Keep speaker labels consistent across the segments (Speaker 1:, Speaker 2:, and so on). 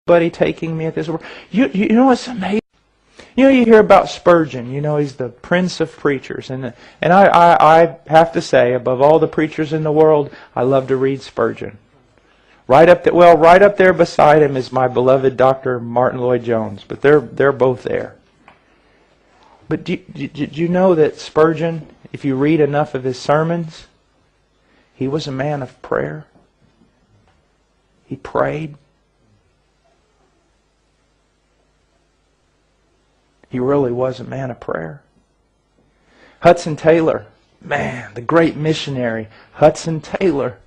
Speaker 1: Buddy taking me at this word. You know what's amazing? You know, you hear about Spurgeon. You know, he's the prince of preachers. And I have to say, above all the preachers in the world, I love to read Spurgeon. Right up there beside him is my beloved Dr. Martin Lloyd-Jones. But they're both there. But do you know that Spurgeon, if you read enough of his sermons, he was a man of prayer? He prayed. He really was a man of prayer. Hudson Taylor, man, the great missionary, Hudson Taylor.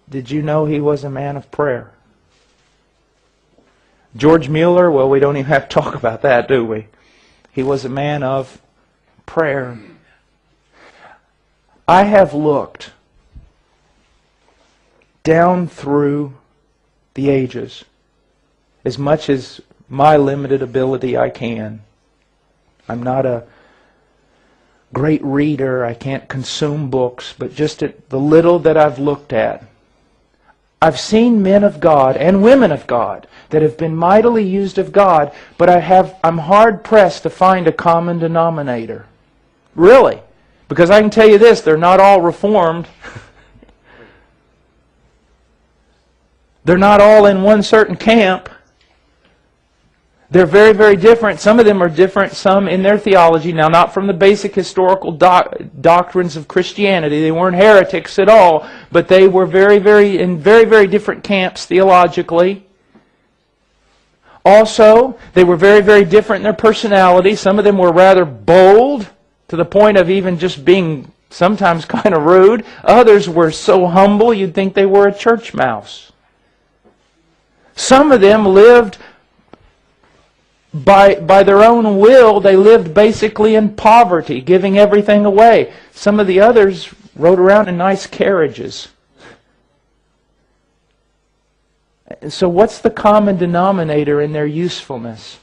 Speaker 1: Did you know he was a man of prayer? George Mueller, well, we don't even have to talk about that, do we? He was a man of prayer. I have looked down through the ages as much as my limited ability I can. I'm not a great reader. I can't consume books, but just at the little that I've looked at, I've seen men of God and women of God that have been mightily used of God, but I'm hard pressed to find a common denominator. Really. Because I can tell you this, they're not all Reformed. They're not all in one certain camp. They're very, very different. Some of them are different, some in their theology. Now, not from the basic historical doctrines of Christianity. They weren't heretics at all, but they were very, very different camps theologically. Also, they were very, very different in their personality. Some of them were rather bold, to the point of even just being sometimes kind of rude. Others were so humble you'd think they were a church mouse. Some of them lived by their own will. They lived basically in poverty, giving everything away. Some of the others rode around in nice carriages. So what's the common denominator in their usefulness?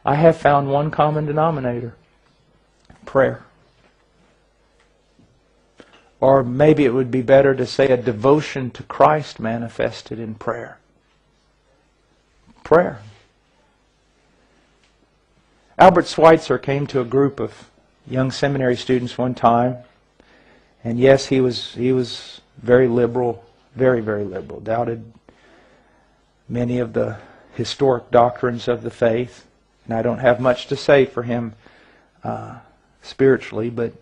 Speaker 1: I have found one common denominator. Prayer. Or maybe it would be better to say a devotion to Christ manifested in prayer. Prayer. Albert Schweitzer came to a group of young seminary students one time, and yes, he was very liberal, very, very liberal, doubted many of the historic doctrines of the faith, and I don't have much to say for him spiritually, but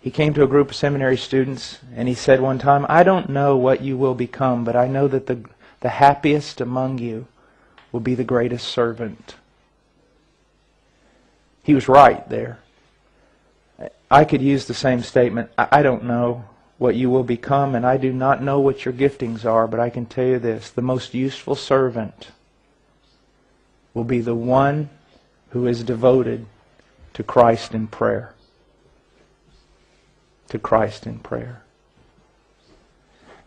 Speaker 1: he came to a group of seminary students, and he said one time, "I don't know what you will become, but I know that the happiest among you will be the greatest servant." He was right there. I could use the same statement. I don't know what you will become, and I do not know what your giftings are, but I can tell you this: the most useful servant will be the one who is devoted to Christ in prayer. To Christ in prayer.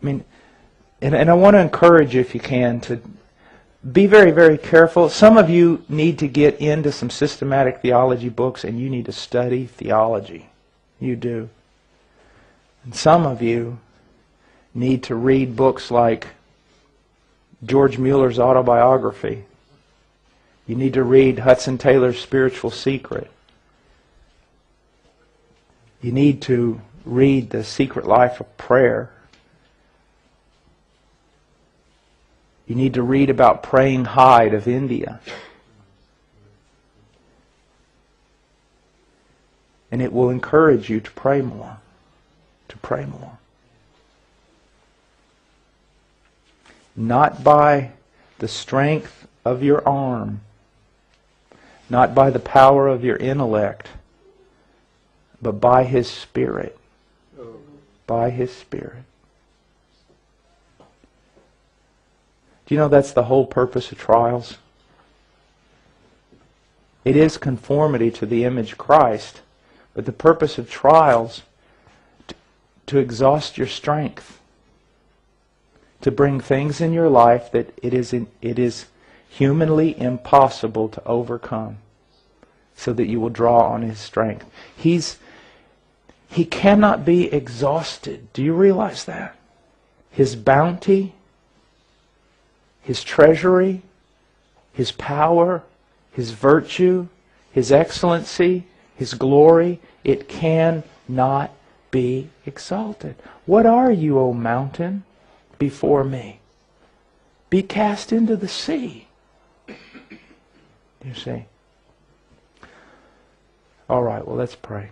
Speaker 1: I mean, and I want to encourage you, if you can, to be very, very careful. Some of you need to get into some systematic theology books, and you need to study theology. You do. And some of you need to read books like George Mueller's autobiography. You need to read Hudson Taylor's Spiritual Secret. You need to read The Secret Life of Prayer. You need to read about Praying Hyde of India. And it will encourage you to pray more. To pray more. Not by the strength of your arm, not by the power of your intellect, but by His Spirit. By His Spirit. Do you know that's the whole purpose of trials? It is conformity to the image of Christ, but the purpose of trials to exhaust your strength, to bring things in your life that it is humanly impossible to overcome, so that you will draw on His strength. He cannot be exhausted. Do you realize that? His bounty His treasury, His power, His virtue, His excellency, His glory, it cannot be exalted. What are you, O mountain, before me? Be cast into the sea. You see? All right, well, let's pray.